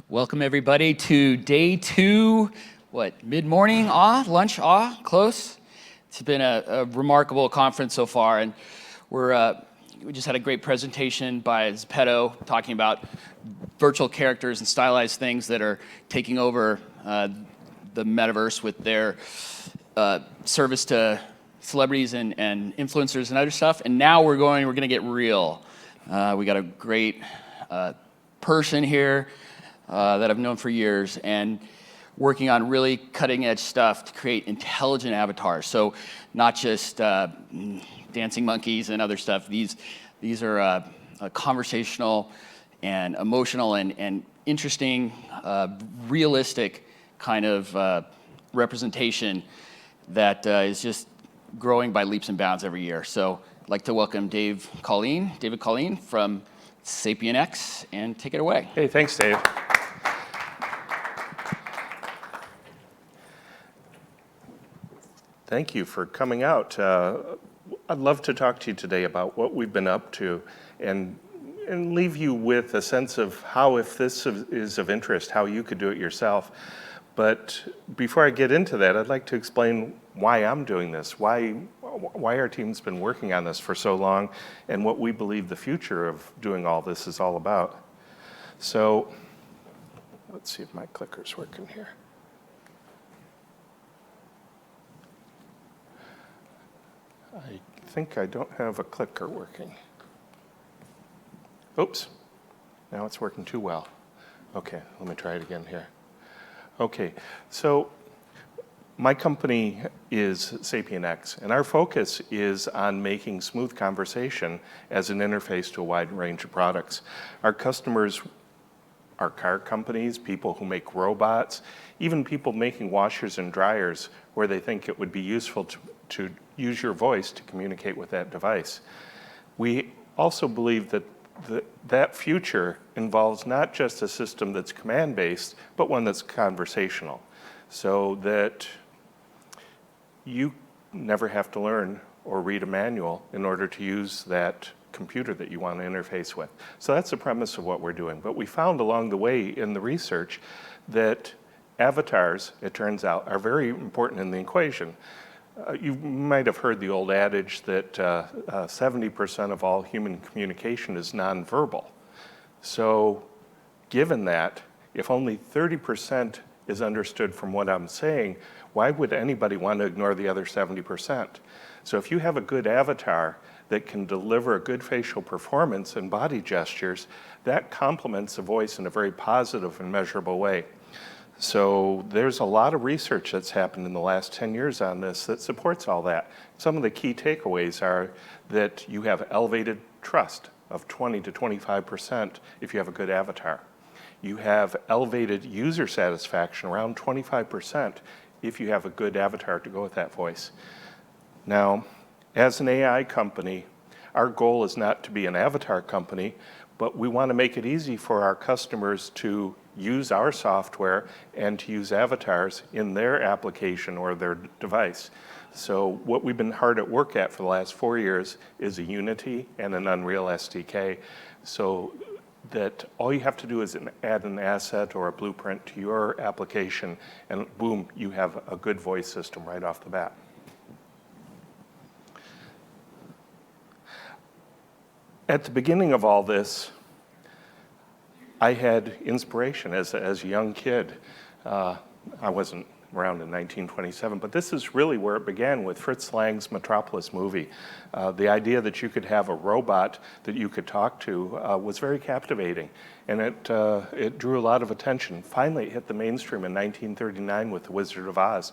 Welcome everybody to day two, mid-morning lunch close. It's been a remarkable conference so far, and we just had a great presentation by Zepeto talking about virtual characters and stylized things that are taking over the metaverse with their service to celebrities and influencers and other stuff. And now we're gonna get real. We got a great person here that I've known for years and working on really cutting edge stuff to create intelligent avatars. So not just dancing monkeys and other stuff. These are conversational and emotional and interesting, realistic kind of representation that is just growing by leaps and bounds every year. So I'd like to welcome David Colleen from SapientX, and take it away. Hey, thanks, Dave. Thank you for coming out. I'd love to talk to you today about what we've been up to and leave you with a sense of how, if this is of interest, how you could do it yourself. But before I get into that, I'd like to explain why I'm doing this, why our team's been working on this for so long, and what we believe the future of doing all this is all about. So let's see if my clicker's working here. I think I don't have a clicker working. Oops, now it's working too well. Okay, let me try it again here. Okay, so my company is SapientX, and our focus is on making smooth conversation as an interface to a wide range of products. Our customers are car companies, people who make robots, even people making washers and dryers where they think it would be useful to use your voice to communicate with that device. We also believe that that future involves not just a system that's command-based, but one that's conversational, so that you never have to learn or read a manual in order to use that computer that you want to interface with. So that's the premise of what we're doing. But we found along the way in the research that avatars, it turns out, are very important in the equation. You might have heard the old adage that 70% of all human communication is nonverbal. So given that, if only 30% is understood from what I'm saying, why would anybody want to ignore the other 70%? So if you have a good avatar that can deliver a good facial performance and body gestures, that complements the voice in a very positive and measurable way. So there's a lot of research that's happened in the last 10 years on this that supports all that. Some of the key takeaways are that you have elevated trust of 20 to 25% if you have a good avatar. You have elevated user satisfaction around 25% if you have a good avatar to go with that voice. Now, as an AI company, our goal is not to be an avatar company, but we want to make it easy for our customers to use our software and to use avatars in their application or their device. So what we've been hard at work at for the last 4 years is a Unity and an Unreal SDK, so that all you have to do is add an asset or a blueprint to your application, and boom, you have a good voice system right off the bat. At the beginning of all this, I had inspiration as a young kid. I wasn't around in 1927, but this is really where it began with Fritz Lang's Metropolis movie. The idea that you could have a robot that you could talk to was very captivating, and it drew a lot of attention. Finally, it hit the mainstream in 1939 with The Wizard of Oz.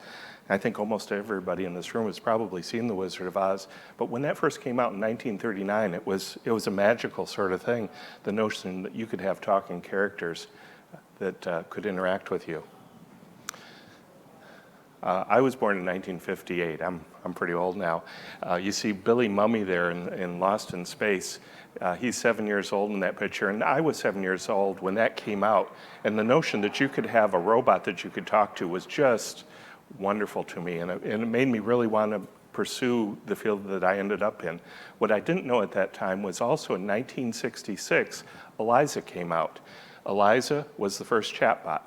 I think almost everybody in this room has probably seen The Wizard of Oz, but when that first came out in 1939, it was a magical sort of thing, the notion that you could have talking characters that could interact with you. I was born in 1958. I'm pretty old now. You see Billy Mumy there in Lost in Space. He's 7 years old in that picture, and I was 7 years old when that came out. And the notion that you could have a robot that you could talk to was just wonderful to me, and it made me really want to pursue the field that I ended up in. What I didn't know at that time was also in 1966, ELIZA came out. Eliza was the first chatbot.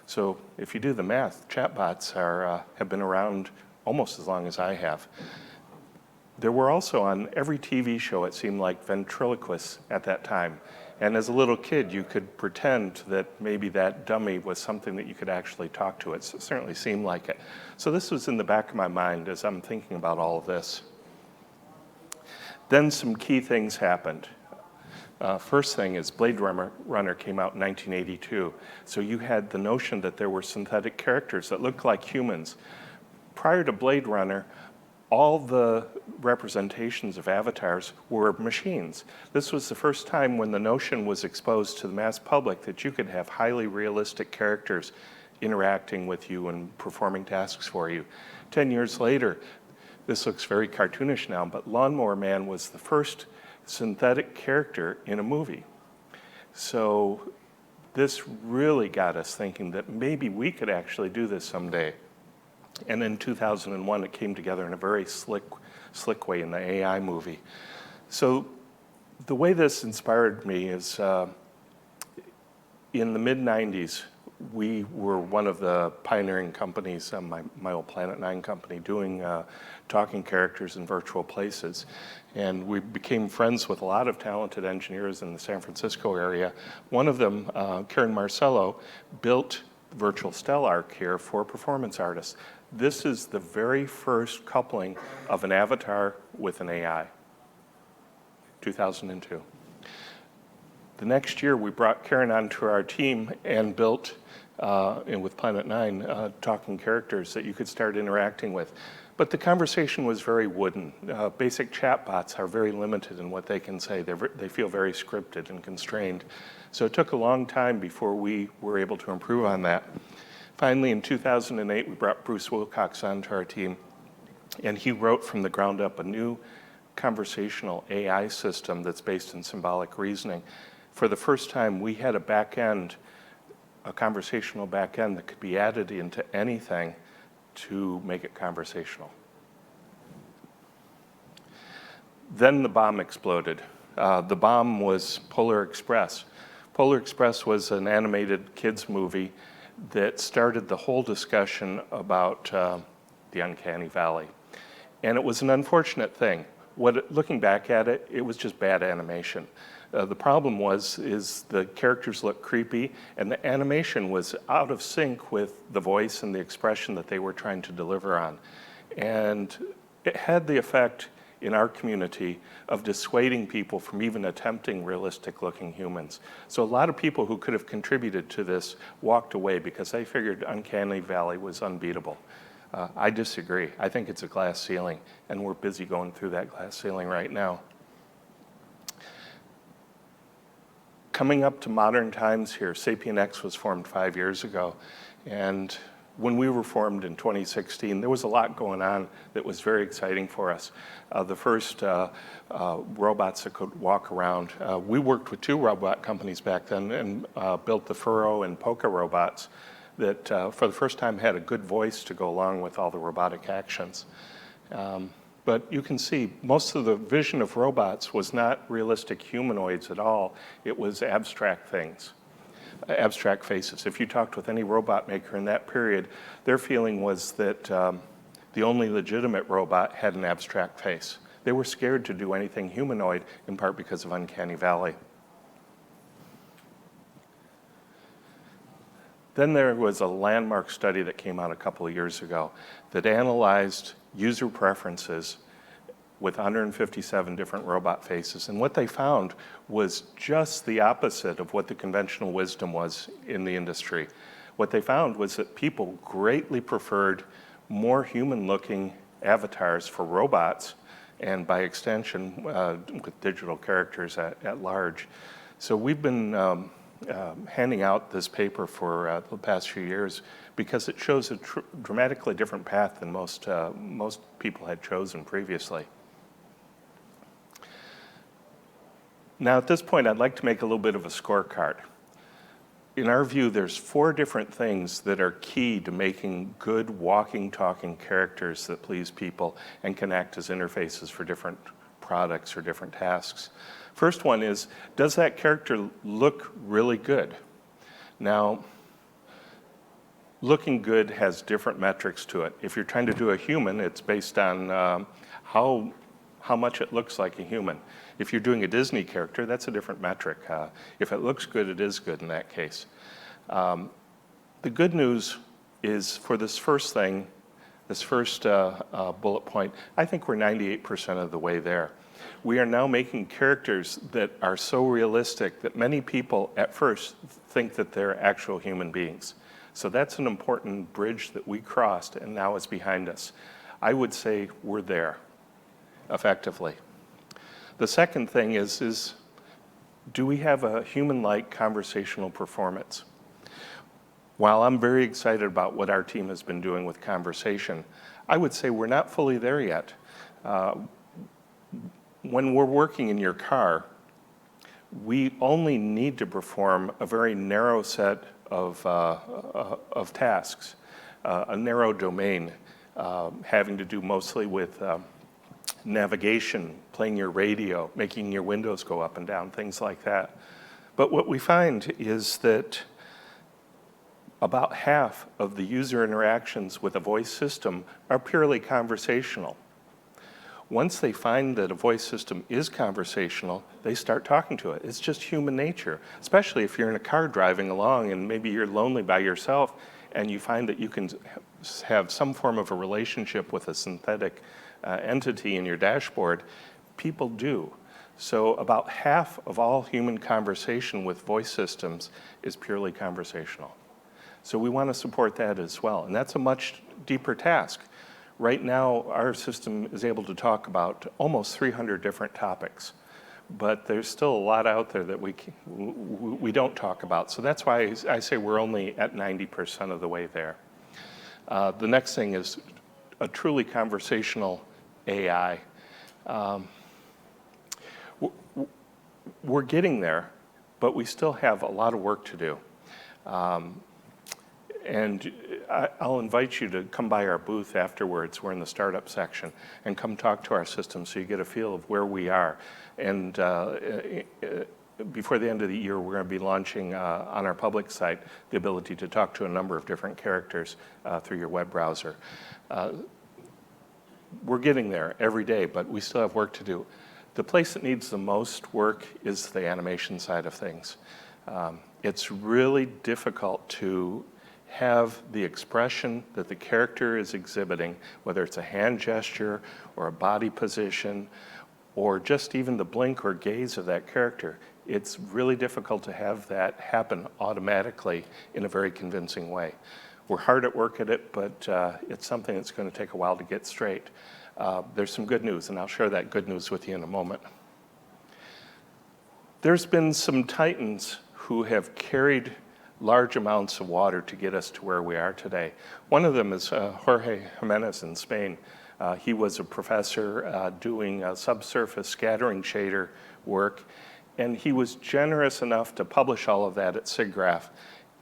So if you do the math, chatbots have been around almost as long as I have. There were also on every TV show, it seemed like, ventriloquists at that time. And as a little kid, you could pretend that maybe that dummy was something that you could actually talk to. It certainly seemed like it. So this was in the back of my mind as I'm thinking about all of this. Then some key things happened. First thing is Blade Runner came out in 1982. So you had the notion that there were synthetic characters that looked like humans. Prior to Blade Runner, all the representations of avatars were machines. This was the first time when the notion was exposed to the mass public that you could have highly realistic characters interacting with you and performing tasks for you. 10 years later, this looks very cartoonish now, but Lawnmower Man was the first synthetic character in a movie. So this really got us thinking that maybe we could actually do this someday. And in 2001, it came together in a very slick way in the AI movie. So the way this inspired me is in the mid-90s, we were one of the pioneering companies, my old Planet 9 company, doing talking characters in virtual places. And we became friends with a lot of talented engineers in the San Francisco area. One of them, Karen Marcello, built virtual Stellark here for performance artists. This is the very first coupling of an avatar with an AI, 2002. The next year, we brought Karen onto our team and built, and with Planet 9, talking characters that you could start interacting with. But the conversation was very wooden. Basic chatbots are very limited in what they can say. They feel very scripted and constrained. So it took a long time before we were able to improve on that. Finally, in 2008, we brought Bruce Wilcox onto our team, and he wrote from the ground up a new conversational AI system that's based in symbolic reasoning. For the first time, we had a back-end, a conversational back-end that could be added into anything to make it conversational. Then the bomb exploded. The bomb was Polar Express. Polar Express was an animated kids movie that started the whole discussion about the uncanny valley. And it was an unfortunate thing. Looking back at it, it was just bad animation. The problem is the characters looked creepy, and the animation was out of sync with the voice and the expression that they were trying to deliver on. And it had the effect in our community of dissuading people from even attempting realistic-looking humans. So a lot of people who could have contributed to this walked away because they figured Uncanny Valley was unbeatable. I disagree. I think it's a glass ceiling, and we're busy going through that glass ceiling right now. Coming up to modern times here, SapientX was formed 5 years ago, and when we were formed in 2016, there was a lot going on that was very exciting for us. The first robots that could walk around. We worked with 2 robot companies back then and built the Furrow and Poca robots that for the first time had a good voice to go along with all the robotic actions. But you can see most of the vision of robots was not realistic humanoids at all. It was abstract things. Abstract faces. If you talked with any robot maker in that period, their feeling was that the only legitimate robot had an abstract face. They were scared to do anything humanoid, in part because of Uncanny Valley. Then there was a landmark study that came out a couple of years ago that analyzed user preferences with 157 different robot faces. And what they found was just the opposite of what the conventional wisdom was in the industry. What they found was that people greatly preferred more human-looking avatars for robots, and by extension, with digital characters at large. So we've been handing out this paper for the past few years because it shows a dramatically different path than most people had chosen previously. Now, at this point, I'd like to make a little bit of a scorecard. In our view, there's 4 different things that are key to making good walking, talking characters that please people and can act as interfaces for different products or different tasks. First one is, does that character look really good? Now, looking good has different metrics to it. If you're trying to do a human, it's based on how much it looks like a human. If you're doing a Disney character, that's a different metric. If it looks good, it is good in that case. The good news is for this first thing, this first bullet point, I think we're 98% of the way there. We are now making characters that are so realistic that many people at first think that they're actual human beings. So that's an important bridge that we crossed and now is behind us. I would say we're there, effectively. The second thing is do we have a human-like conversational performance? While I'm very excited about what our team has been doing with conversation, I would say we're not fully there yet. When we're working in your car, we only need to perform a very narrow set of tasks, a narrow domain, having to do mostly with navigation, playing your radio, making your windows go up and down, things like that. But what we find is that about half of the user interactions with a voice system are purely conversational. Once they find that a voice system is conversational, they start talking to it. It's just human nature, especially if you're in a car driving along and maybe you're lonely by yourself and you find that you can have some form of a relationship with a synthetic entity in your dashboard. People do. So about half of all human conversation with voice systems is purely conversational. So we want to support that as well, and that's a much deeper task. Right now, our system is able to talk about almost 300 different topics, but there's still a lot out there that we don't talk about. So that's why I say we're only at 90% of the way there. The next thing is a truly conversational AI. We're getting there, but we still have a lot of work to do. And I'll invite you to come by our booth afterwards. We're in the startup section, and come talk to our system so you get a feel of where we are. And before the end of the year, we're going to be launching on our public site the ability to talk to a number of different characters through your web browser. We're getting there every day, but we still have work to do. The place that needs the most work is the animation side of things. It's really difficult to have the expression that the character is exhibiting, whether it's a hand gesture or a body position, or just even the blink or gaze of that character. It's really difficult to have that happen automatically in a very convincing way. We're hard at work at it, but it's something that's going to take a while to get straight. There's some good news, and I'll share that good news with you in a moment. There's been some titans who have carried large amounts of water to get us to where we are today. One of them is Jorge Jimenez in Spain. He was a professor doing subsurface scattering shader work, and he was generous enough to publish all of that at SIGGRAPH.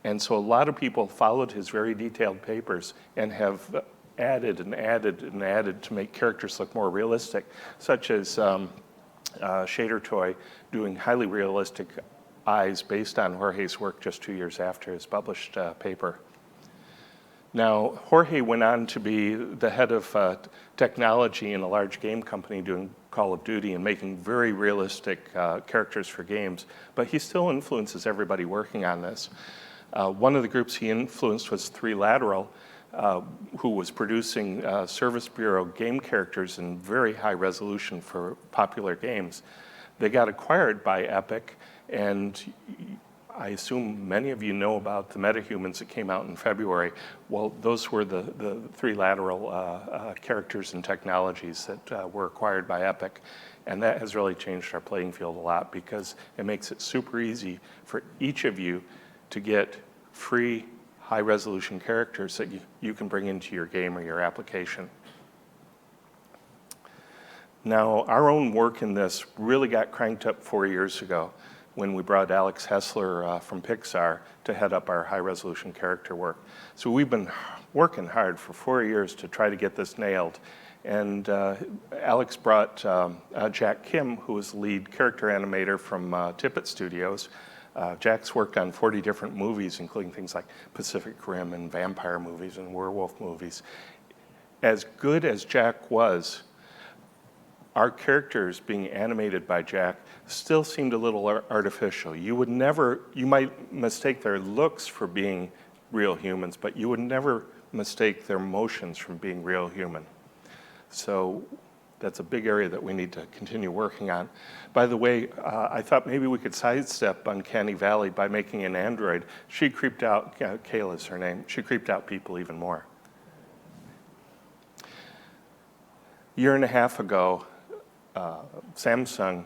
And so a lot of people followed his very detailed papers and have added and added and added to make characters look more realistic, such as Shader Toy doing highly realistic eyes based on Jorge's work just 2 years after his published paper. Now, Jorge went on to be the head of technology in a large game company doing Call of Duty and making very realistic characters for games, but he still influences everybody working on this. One of the groups he influenced was Three Lateral, who was producing Service Bureau game characters in very high resolution for popular games. They got acquired by Epic, and I assume many of you know about the metahumans that came out in February. Well, those were the Three Lateral characters and technologies that were acquired by Epic. And that has really changed our playing field a lot because it makes it super easy for each of you to get free, high-resolution characters that you can bring into your game or your application. Now, our own work in this really got cranked up 4 years ago when we brought Alex Hessler from Pixar to head up our high-resolution character work. So we've been working hard for 4 years to try to get this nailed. And Alex brought Jack Kim, who was the lead character animator from Tippett Studios, Jack's worked on 40 different movies, including things like Pacific Rim and vampire movies and werewolf movies. As good as Jack was, our characters being animated by Jack still seemed a little artificial. You might mistake their looks for being real humans, but you would never mistake their motions from being real human. So that's a big area that we need to continue working on. By the way, I thought maybe we could sidestep Uncanny Valley by making an android. She creeped out, Kayla's her name, she creeped out people even more. A year and a half ago, Samsung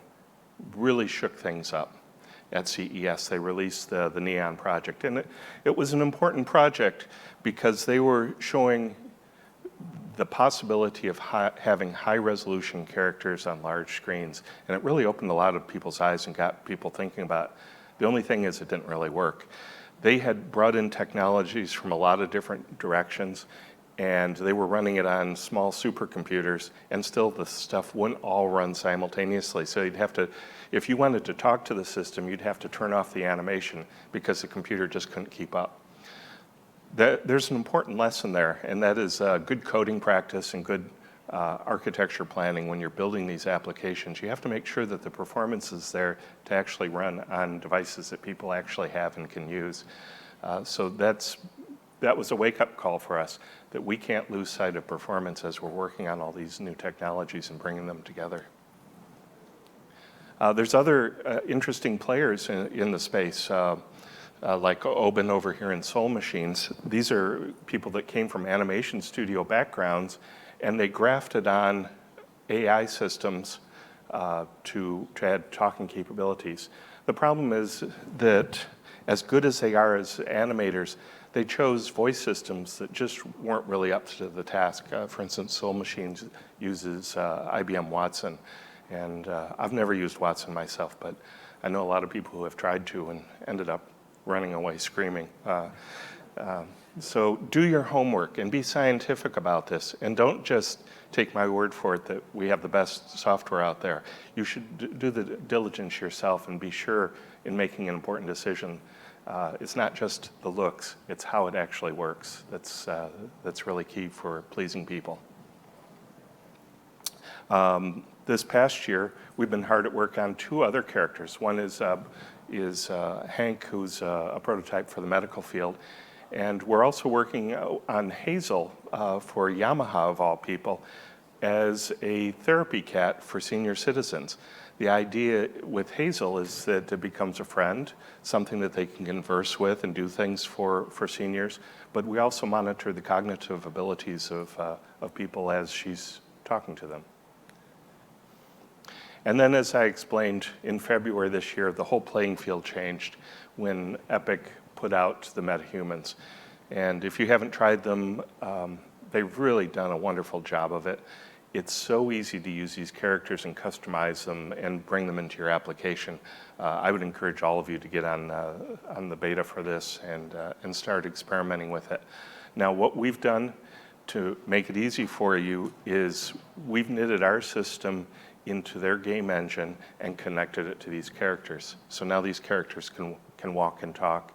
really shook things up at CES. They released the Neon project, and it was an important project because they were showing the possibility of having high-resolution characters on large screens, and it really opened a lot of people's eyes and got people thinking about it. The only thing is it didn't really work. They had brought in technologies from a lot of different directions, and they were running it on small supercomputers, and still the stuff wouldn't all run simultaneously. So you'd have to, if you wanted to talk to the system, you'd have to turn off the animation because the computer just couldn't keep up. There's an important lesson there, and that is good coding practice and good architecture planning when you're building these applications. You have to make sure that the performance is there to actually run on devices that people actually have and can use. So that was a wake-up call for us, that we can't lose sight of performance as we're working on all these new technologies and bringing them together. There's other interesting players in the space, like Oben over here in Soul Machines. These are people that came from animation studio backgrounds, and they grafted on AI systems to add talking capabilities. The problem is that as good as they are as animators, they chose voice systems that just weren't really up to the task. For instance, Soul Machines uses IBM Watson, and I've never used Watson myself, but I know a lot of people who have tried to and ended up running away screaming. So do your homework and be scientific about this, and don't just take my word for it that we have the best software out there. You should do the diligence yourself and be sure in making an important decision. It's not just the looks, it's how it actually works. That's really key for pleasing people. This past year, we've been hard at work on two other characters. One is Hank, who's a prototype for the medical field. And we're also working on Hazel for Yamaha, of all people, as a therapy cat for senior citizens. The idea with Hazel is that it becomes a friend, something that they can converse with and do things for seniors. But we also monitor the cognitive abilities of people as she's talking to them. And then, as I explained, in February this year, the whole playing field changed when Epic put out the MetaHumans. And if you haven't tried them, they've really done a wonderful job of it. It's so easy to use these characters and customize them and bring them into your application. I would encourage all of you to get on the beta for this and start experimenting with it. Now, what we've done to make it easy for you is we've knitted our system into their game engine and connected it to these characters. So now these characters can walk and talk,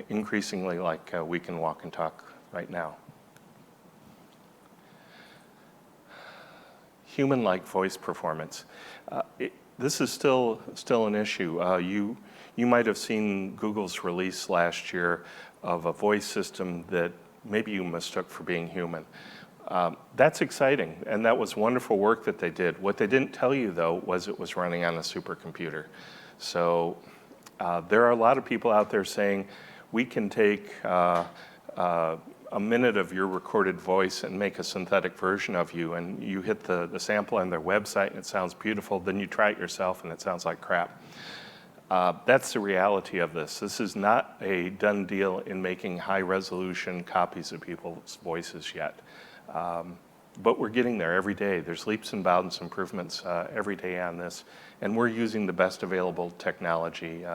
increasingly like we can walk and talk right now. Human-like voice performance. This is still an issue. You might have seen Google's release last year of a voice system that maybe you mistook for being human. That's exciting, and that was wonderful work that they did. What they didn't tell you, though, was it was running on a supercomputer. So there are a lot of people out there saying, we can take a minute of your recorded voice and make a synthetic version of you, and you hit the sample on their website and it sounds beautiful, then you try it yourself and it sounds like crap. That's the reality of this. This is not a done deal in making high-resolution copies of people's voices yet. But we're getting there every day. There's leaps and bounds improvements every day on this, and we're using the best available technology,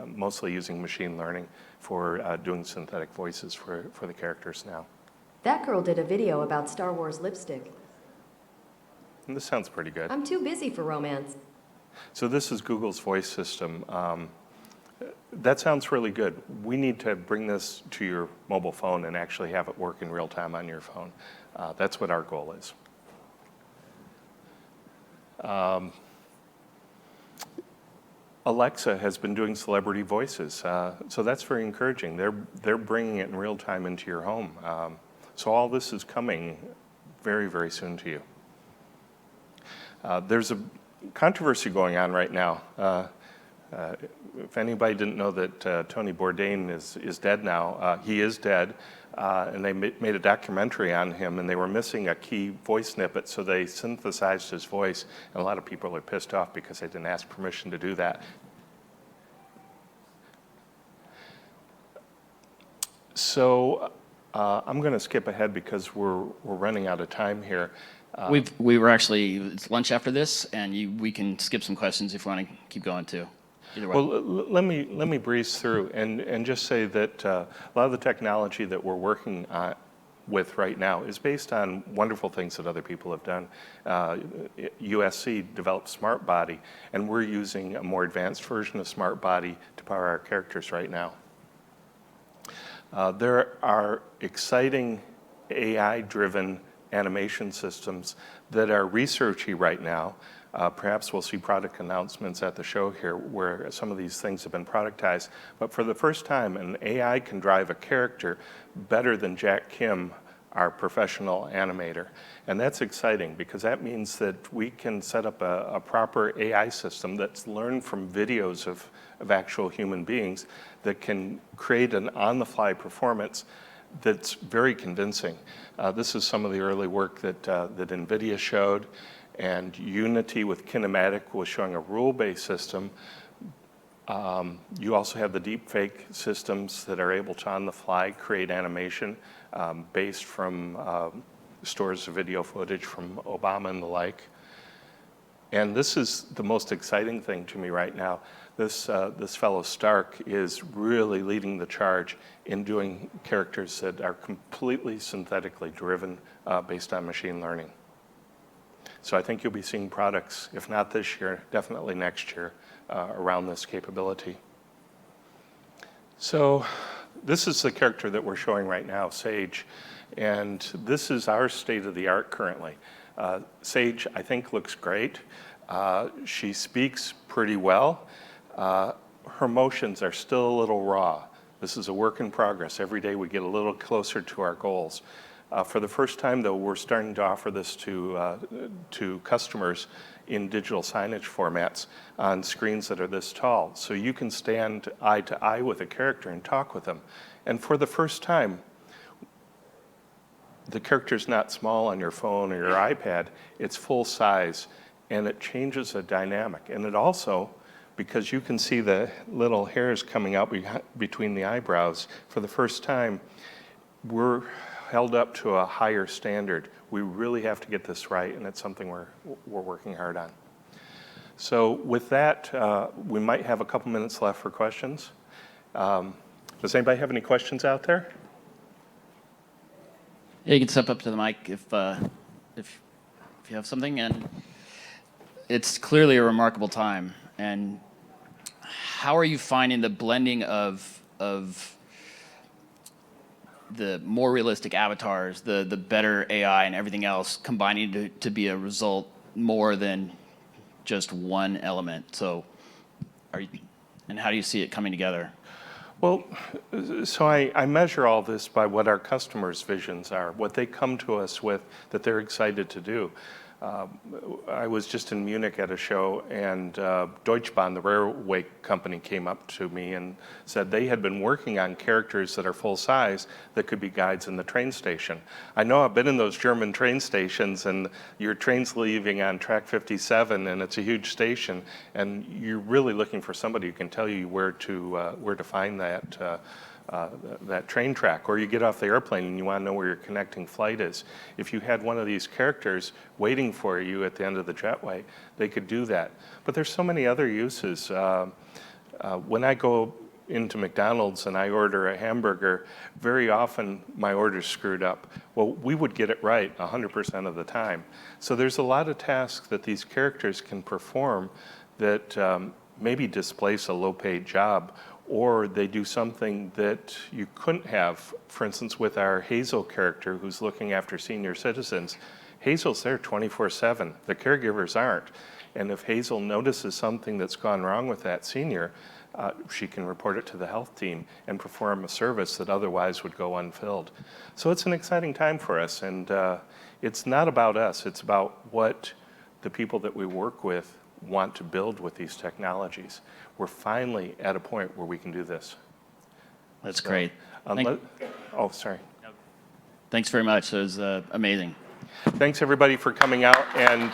mostly using machine learning for doing synthetic voices for the characters now. That girl did a video about Star Wars lipstick. And this sounds pretty good. I'm too busy for romance. So this is Google's voice system. That sounds really good. We need to bring this to your mobile phone and actually have it work in real time on your phone. That's what our goal is. Alexa has been doing celebrity voices, so that's very encouraging. They're bringing it in real time into your home. So all this is coming very, very soon to you. There's a controversy going on right now. If anybody didn't know that Tony Bourdain is dead now, he is dead, and they made a documentary on him, and they were missing a key voice snippet, so they synthesized his voice, and a lot of people are pissed off because they didn't ask permission to do that. So I'm going to skip ahead because we're running out of time here. We were actually, it's lunch after this, and we can skip some questions if you want to keep going too. Either way. Well, let me breeze through and just say that a lot of the technology that we're working with right now is based on wonderful things that other people have done. USC developed Smart Body, and we're using a more advanced version of Smart Body to power our characters right now. There are exciting AI-driven animation systems that are researchy right now. Perhaps we'll see product announcements at the show here where some of these things have been productized. But for the first time, an AI can drive a character better than Jack Kim, our professional animator. And that's exciting because that means that we can set up a proper AI system that's learned from videos of actual human beings that can create an on-the-fly performance that's very convincing. This is some of the early work that NVIDIA showed, and Unity with Kinematic was showing a rule-based system. You also have the deepfake systems that are able to, on the fly, create animation based from stores of video footage from Obama and the like. And this is the most exciting thing to me right now. This fellow Stark is really leading the charge in doing characters that are completely synthetically driven based on machine learning. So I think you'll be seeing products, if not this year, definitely next year, around this capability. So this is the character that we're showing right now, Sage, and this is our state of the art currently. Sage, I think, looks great. She speaks pretty well. Her motions are still a little raw. This is a work in progress. Every day we get a little closer to our goals. For the first time, though, we're starting to offer this to customers in digital signage formats on screens that are this tall. So you can stand eye to eye with a character and talk with them. And for the first time, the character's not small on your phone or your iPad. It's full size, and it changes the dynamic. And it also, because you can see the little hairs coming out between the eyebrows, for the first time, we're held up to a higher standard. We really have to get this right, and it's something we're working hard on. So with that, we might have a couple minutes left for questions. Does anybody have any questions out there? Yeah, you can step up to the mic if you have something. And it's clearly a remarkable time. And how are you finding the blending of the more realistic avatars, the better AI and everything else combining to be a result more than just one element? So and how do you see it coming together? Well, so I measure all this by what our customers' visions are, what they come to us with that they're excited to do. I was just in Munich at a show, and Deutsche Bahn, the railway company, came up to me and said they had been working on characters that are full size that could be guides in the train station. I know I've been in those German train stations, and your train's leaving on track 57, and it's a huge station, and you're really looking for somebody who can tell you where to find that train track, or you get off the airplane and you want to know where your connecting flight is. If you had one of these characters waiting for you at the end of the jetway, they could do that. But there's so many other uses. When I go into McDonald's and I order a hamburger, very often my order's screwed up. Well, we would get it right 100% of the time. So there's a lot of tasks that these characters can perform that maybe displace a low-paid job, or they do something that you couldn't have. For instance, with our Hazel character who's looking after senior citizens, Hazel's there 24/7. The caregivers aren't. And if Hazel notices something that's gone wrong with that senior, she can report it to the health team and perform a service that otherwise would go unfilled. So it's an exciting time for us, and it's not about us, it's about what the people that we work with want to build with these technologies. We're finally at a point where we can do this. That's great. Oh, sorry. Thanks very much. That was amazing. Thanks everybody for coming out, and